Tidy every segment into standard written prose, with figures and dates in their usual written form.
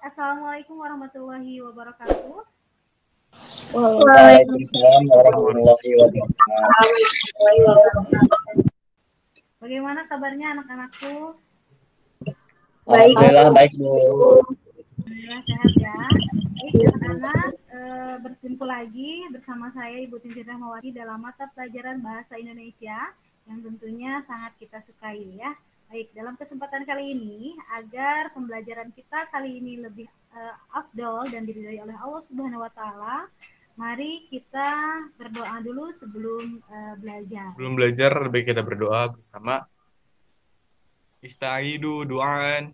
Assalamualaikum warahmatullahi wabarakatuh. Waalaikumsalam warahmatullahi wabarakatuh. Bagaimana kabarnya anak-anakku? Alhamdulillah baik, Bu. Alhamdulillah sehat ya. Baik anak-anak, berkumpul lagi bersama saya Ibu Tintin Rahmawati dalam mata pelajaran Bahasa Indonesia yang tentunya sangat kita sukai ya. Baik, dalam kesempatan kali ini agar pembelajaran kita kali ini lebih afdol dan diridhai oleh Allah Subhanahu wa taala, mari kita berdoa dulu sebelum belajar. Sebelum belajar, lebih kita berdoa bersama. Istaidu du'an.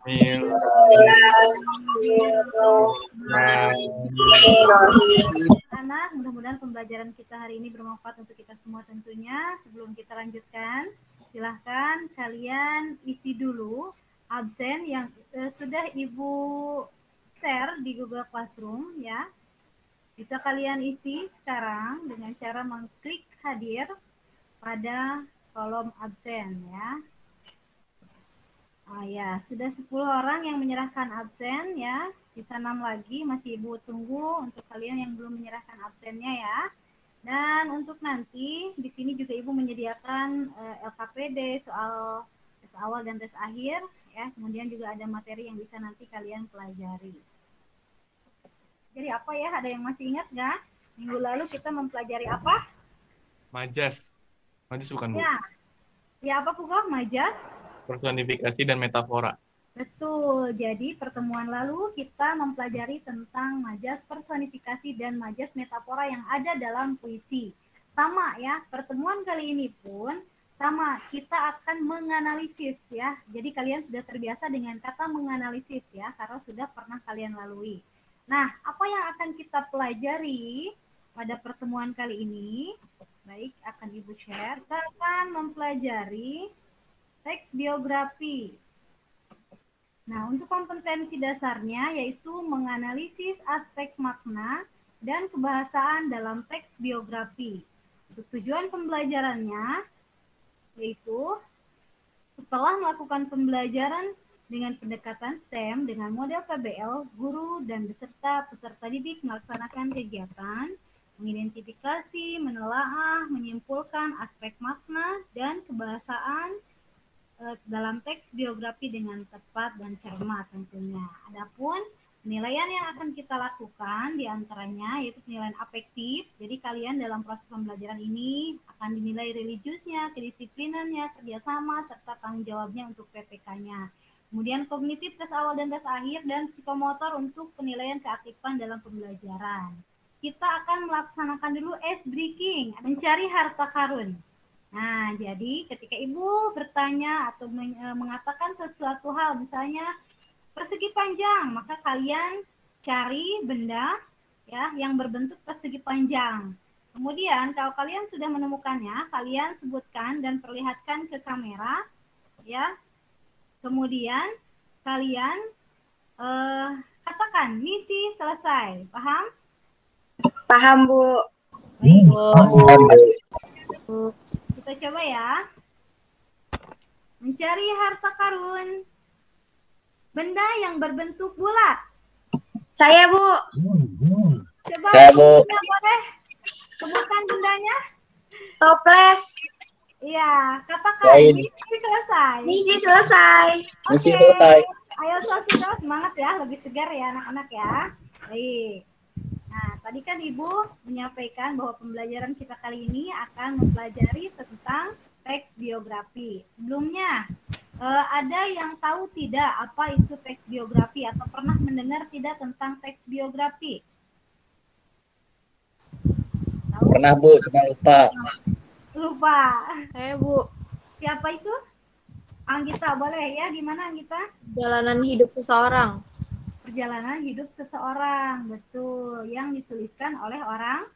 Bismillahirrahmanirrahim. Anak, mudah-mudahan pembelajaran kita hari ini bermanfaat untuk kita semua tentunya. Sebelum kita lanjutkan, silahkan kalian isi dulu absen yang sudah Ibu share di Google Classroom ya. Bisa kalian isi sekarang dengan cara mengklik hadir pada kolom absen ya. Ya, sudah 10 orang yang menyerahkan absen ya. Sisa 6 lagi masih Ibu tunggu untuk kalian yang belum menyerahkan absennya ya. Dan untuk nanti di sini juga Ibu menyediakan LKPD soal tes awal dan tes akhir ya. Kemudian juga ada materi yang bisa nanti kalian pelajari. Jadi apa ya? Ada yang masih ingat nggak? Minggu lalu kita mempelajari apa? Majas. Majas bukan, Bu? Ya apa Pugoh? Majas? Personifikasi dan metafora. Betul, jadi pertemuan lalu kita mempelajari tentang majas personifikasi dan majas metafora yang ada dalam puisi. Sama ya, pertemuan kali ini pun sama, kita akan menganalisis ya. Jadi kalian sudah terbiasa dengan kata menganalisis ya, karena sudah pernah kalian lalui. Nah, apa yang akan kita pelajari pada pertemuan kali ini? Baik, akan Ibu share. Kita akan mempelajari teks biografi. Nah, untuk kompetensi dasarnya yaitu menganalisis aspek makna dan kebahasaan dalam teks biografi. Untuk tujuan pembelajarannya yaitu setelah melakukan pembelajaran dengan pendekatan STEM dengan model PBL, guru dan beserta peserta didik melaksanakan kegiatan, mengidentifikasi, menelaah, menyimpulkan aspek makna dan kebahasaan dalam teks biografi dengan tepat dan cermat tentunya. Adapun penilaian yang akan kita lakukan diantaranya yaitu penilaian afektif. Jadi kalian dalam proses pembelajaran ini akan dinilai religiusnya, kedisiplinannya, kerjasama, serta tanggung jawabnya untuk PPK-nya. Kemudian kognitif tes awal dan tes akhir dan psikomotor untuk penilaian keaktifan dalam pembelajaran. Kita akan melaksanakan dulu ice breaking, mencari harta karun. Nah, jadi ketika Ibu bertanya atau mengatakan sesuatu hal, misalnya persegi panjang, maka kalian cari benda ya yang berbentuk persegi panjang. Kemudian kalau kalian sudah menemukannya, kalian sebutkan dan perlihatkan ke kamera ya. Kemudian kalian katakan misi selesai. Paham? Paham, Bu. Baik. Kita coba ya. Mencari harta karun. Benda yang berbentuk bulat. Saya, Bu. Coba Saya, Bu. boleh sebutkan bendanya. Toples. Iya, katakan Lain. misi selesai. Misi selesai. Misi Oke. selesai. Ayo kita semangat ya, lebih segar ya anak-anak ya. Baik. Nah, tadi kan Ibu menyampaikan bahwa pembelajaran kita kali ini akan mempelajari tentang teks biografi. Sebelumnya, ada yang tahu tidak apa itu teks biografi atau pernah mendengar tidak tentang teks biografi? Tahu? Pernah, Bu, cuma lupa. Lupa. Saya, Bu. Siapa itu? Anggita, boleh ya? Gimana Anggita? Jalanan hidup seseorang. Perjalanan hidup seseorang, betul, yang dituliskan oleh orang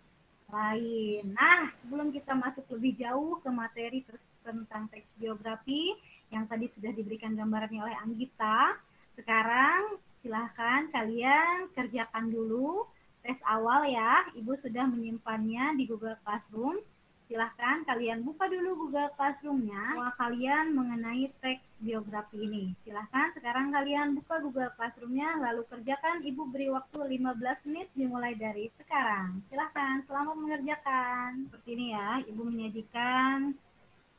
lain. Nah, sebelum kita masuk lebih jauh ke materi tentang teks biografi yang tadi sudah diberikan gambarannya oleh Anggita, sekarang silahkan kalian kerjakan dulu tes awal ya. Ibu sudah menyimpannya di Google Classroom. silahkan kalian buka dulu Google Classroom-nya. Bahwa kalian mengenai teks biografi ini. Silahkan sekarang kalian buka Google Classroom-nya, lalu kerjakan. Ibu beri waktu 15 menit dimulai dari sekarang. Silahkan, selamat mengerjakan. Seperti ini ya, Ibu menyajikan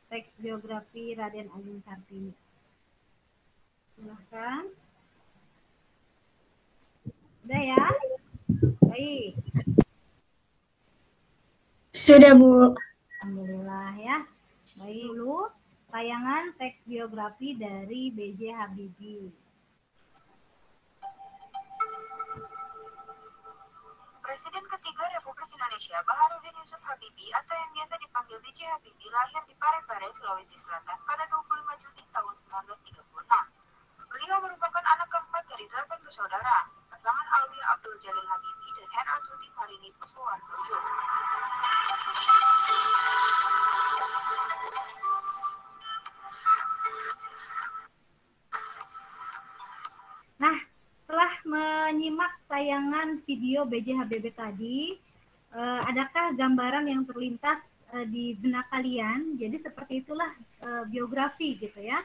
teks biografi Raden Ajeng Kartini. Silahkan. Udah ya? Baik. Sudah, Bu. Alhamdulillah ya. Baik dulu tayangan teks biografi dari B.J. Habibie. Presiden ketiga Republik Indonesia Baharudin Yusuf Habibie atau yang biasa dipanggil B.J. Habibie lahir di Parepare, Sulawesi Selatan pada 25 Juni tahun 1936. Beliau merupakan anak keempat dari 8 bersaudara, pasangan Alwi Abdul Jalil Habibie dan N. Tuti Marini Puspowardojo. Nah, setelah menyimak tayangan video B.J. Habibie tadi, adakah gambaran yang terlintas di benak kalian? Jadi seperti itulah biografi gitu ya.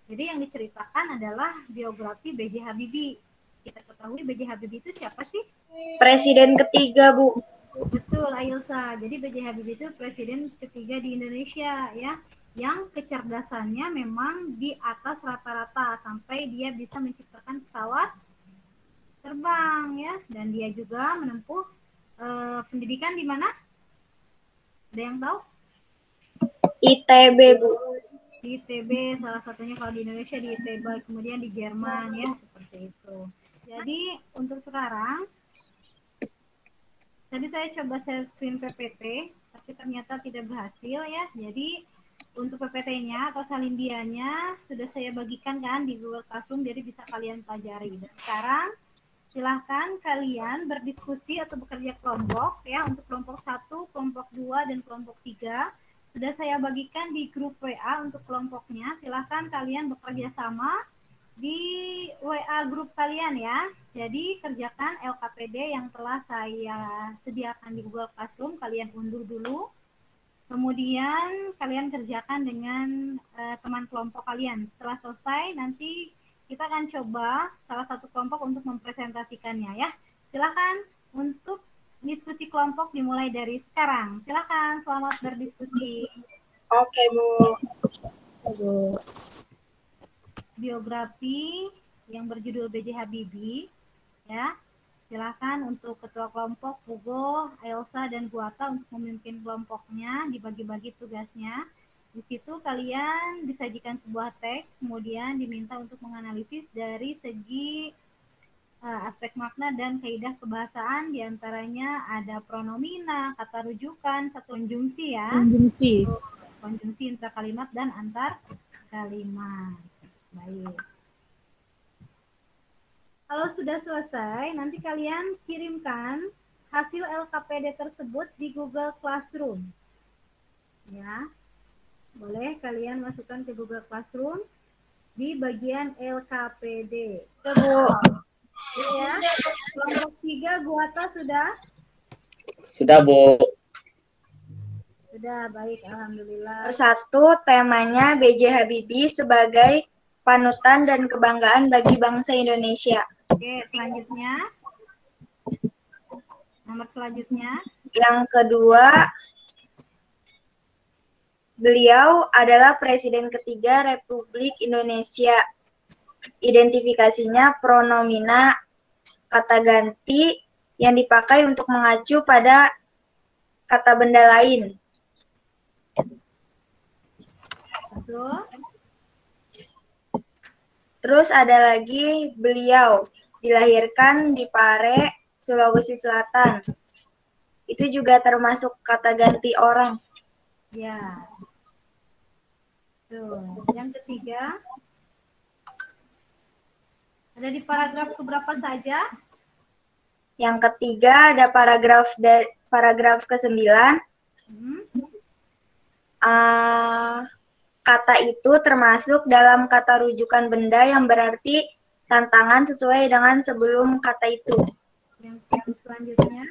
Jadi yang diceritakan adalah biografi B.J. Habibie. Kita ketahui B.J. Habibie itu siapa sih? Presiden ketiga, Bu. Betul, Ailsa. Jadi B.J. Habibie itu presiden ketiga di Indonesia ya, yang kecerdasannya memang di atas rata-rata sampai dia bisa menciptakan pesawat terbang ya, dan dia juga menempuh pendidikan di mana? Ada yang tahu? ITB, Bu. Di ITB, salah satunya kalau di Indonesia di ITB, kemudian di Jerman ya, seperti itu. Jadi untuk sekarang tadi saya coba share screen PPT, tapi ternyata tidak berhasil ya. Jadi untuk PPT-nya atau salindianya sudah saya bagikan kan di Google Classroom, jadi bisa kalian pelajari. Dan sekarang silahkan kalian berdiskusi atau bekerja kelompok ya, untuk kelompok 1, kelompok 2, dan kelompok 3. Sudah saya bagikan di grup WA untuk kelompoknya. Silahkan kalian bekerja sama di WA grup kalian ya. Jadi kerjakan LKPD yang telah saya sediakan di Google Classroom, kalian unduh dulu. Kemudian kalian kerjakan dengan teman kelompok kalian. Setelah selesai nanti kita akan coba salah satu kelompok untuk mempresentasikannya ya. Silakan untuk diskusi kelompok dimulai dari sekarang. Silakan, selamat berdiskusi. Oke, Bu. Biografi yang berjudul B.J. Habibie ya. Silakan untuk ketua kelompok Hugo, Elsa, dan Bu Atta untuk memimpin kelompoknya, dibagi-bagi tugasnya. Di situ kalian disajikan sebuah teks, kemudian diminta untuk menganalisis dari segi aspek makna dan kaidah kebahasaan, diantaranya ada pronomina, kata rujukan, satu konjungsi ya. Konjungsi intra kalimat dan antar kalimat. Baik. Kalau sudah selesai, nanti kalian kirimkan hasil LKPD tersebut di Google Classroom. Ya. Boleh kalian masukkan ke Google Classroom di bagian LKPD. Bu. Ya. Kelompok 3 Bu Atta sudah? Sudah, Bu. Sudah, baik, alhamdulillah. Satu, temanya B.J. Habibie sebagai panutan dan kebanggaan bagi bangsa Indonesia. Oke, selanjutnya. Nomor selanjutnya. Yang kedua, beliau adalah Presiden ketiga Republik Indonesia. Identifikasinya pronomina kata ganti yang dipakai untuk mengacu pada kata benda lain. Betul. Terus ada lagi, beliau dilahirkan di Pare, Sulawesi Selatan. Itu juga termasuk kata ganti orang. Ya. Tuh, yang ketiga. Ada di paragraf keberapa saja? Yang ketiga ada paragraf ke-9. Kata itu termasuk dalam kata rujukan benda yang berarti tantangan sesuai dengan sebelum kata itu. Yang selanjutnya.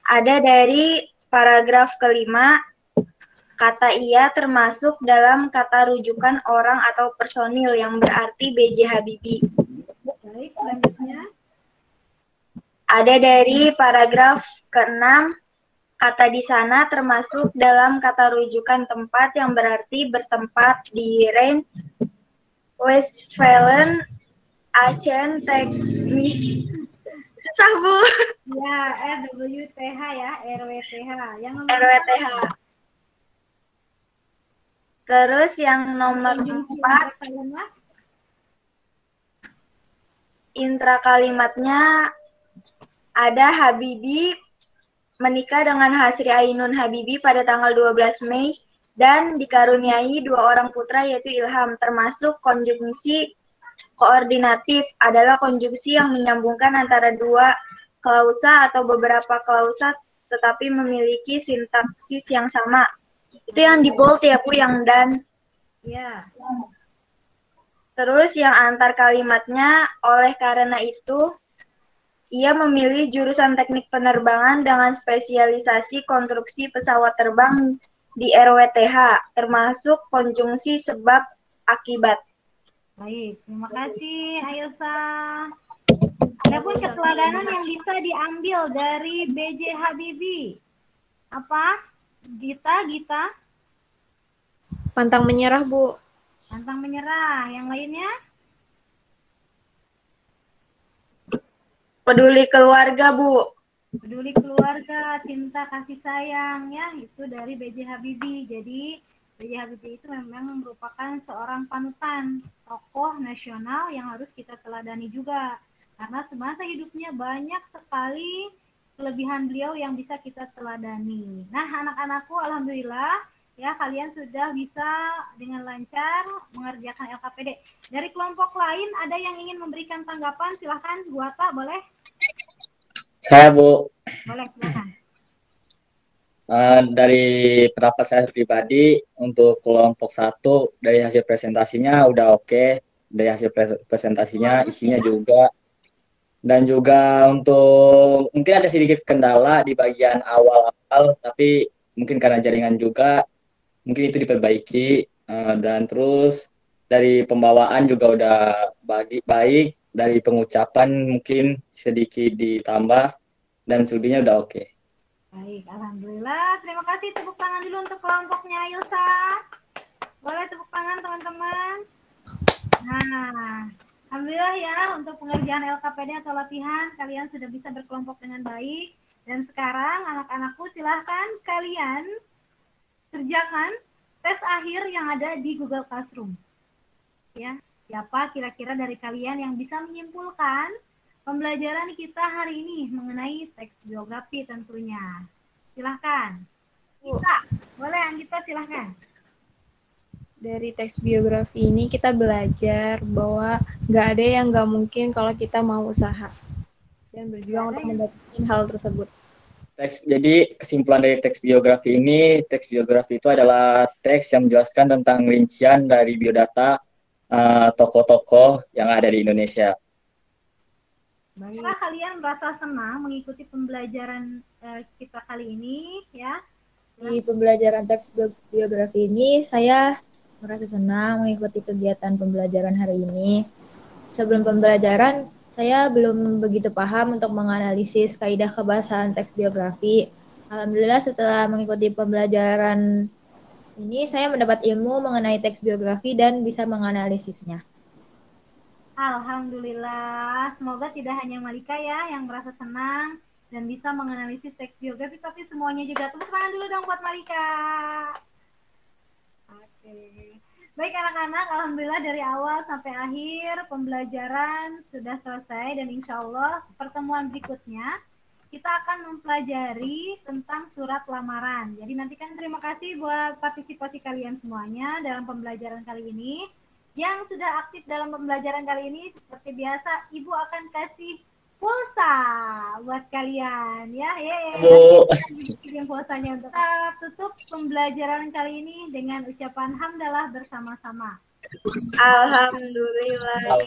Ada dari paragraf kelima, kata ia termasuk dalam kata rujukan orang atau personil yang berarti B.J. Habibie. Baik, selanjutnya. Ada dari paragraf ke-6, kata di sana termasuk dalam kata rujukan tempat yang berarti bertempat di Rhein, Westfalen, Aachen, Teknik. Susah, Bu. Ya, RWTH ya, RWTH. Yang nomor RWTH. Terus yang nomor 4, kalimat. intra kalimatnya ada Habibie menikah dengan Hasri Ainun Habibie pada tanggal 12 Mei dan dikaruniai 2 orang putra yaitu Ilham, termasuk konjungsi koordinatif adalah konjungsi yang menyambungkan antara 2 klausa atau beberapa klausa tetapi memiliki sintaksis yang sama. Itu yang di bold ya, Bu, yang dan. Ya. Terus yang antar kalimatnya, oleh karena itu, ia memilih jurusan teknik penerbangan dengan spesialisasi konstruksi pesawat terbang di RWTH, termasuk konjungsi sebab akibat. Baik, terima kasih Ayusa. Adapun keteladanan yang bisa diambil dari B.J. Habibie. Apa? Gita? Pantang menyerah, Bu. Pantang menyerah. Yang lainnya? Peduli keluarga, Bu. Peduli keluarga, cinta, kasih sayang, ya, itu dari B.J. Habibie. Jadi, B.J. Habibie itu memang merupakan seorang panutan, tokoh nasional yang harus kita teladani juga. Karena semasa hidupnya banyak sekali kelebihan beliau yang bisa kita teladani. Nah, anak-anakku, alhamdulillah, ya, kalian sudah bisa dengan lancar mengerjakan LKPD. Dari kelompok lain, ada yang ingin memberikan tanggapan? Silahkan, Bu Atta, boleh? Saya, Bu. Boleh, silakan. Dari pendapat saya pribadi, untuk kelompok 1, dari hasil presentasinya udah oke. Dari hasil presentasinya, isinya juga. Dan juga untuk, mungkin ada sedikit kendala di bagian awal-awal, tapi mungkin karena jaringan juga, mungkin itu diperbaiki. Dan terus dari pembawaan juga udah baik, dari pengucapan mungkin sedikit ditambah, dan selebihnya udah oke. Baik, alhamdulillah. Terima kasih, tepuk tangan dulu untuk kelompoknya Ilsa. Boleh tepuk tangan teman-teman. Nah, alhamdulillah ya, untuk pengerjaan LKPD atau latihan kalian sudah bisa berkelompok dengan baik. Dan sekarang anak-anakku silahkan kalian kerjakan tes akhir yang ada di Google Classroom. Ya, siapa kira-kira dari kalian yang bisa menyimpulkan pembelajaran kita hari ini mengenai teks biografi tentunya. Silahkan. Kita, boleh Anggita silahkan. Dari teks biografi ini kita belajar bahwa nggak ada yang nggak mungkin kalau kita mau usaha dan berjuang untuk mendapatkan hal tersebut. Jadi kesimpulan dari teks biografi ini, teks biografi itu adalah teks yang menjelaskan tentang rincian dari biodata tokoh-tokoh yang ada di Indonesia. Baiklah, kalian merasa senang mengikuti pembelajaran kita kali ini, ya? Di pembelajaran teks biografi ini, saya merasa senang mengikuti kegiatan pembelajaran hari ini. Sebelum pembelajaran, saya belum begitu paham untuk menganalisis kaidah kebahasaan teks biografi. Alhamdulillah setelah mengikuti pembelajaran ini, saya mendapat ilmu mengenai teks biografi dan bisa menganalisisnya. Alhamdulillah, semoga tidak hanya Malika ya yang merasa senang dan bisa menganalisis teks biografi, tapi semuanya juga. Tepuk tangan dulu dong buat Malika. Oke. Baik anak-anak, alhamdulillah dari awal sampai akhir pembelajaran sudah selesai dan insya Allah pertemuan berikutnya kita akan mempelajari tentang surat lamaran. Jadi nanti kan terima kasih buat partisipasi kalian semuanya dalam pembelajaran kali ini. Yang sudah aktif dalam pembelajaran kali ini, seperti biasa, Ibu akan kasih pulsa buat kalian, ya. Bu. Kirim pulsanya untuk kita tutup pembelajaran kali ini dengan ucapan hamdalah bersama-sama. Alhamdulillah.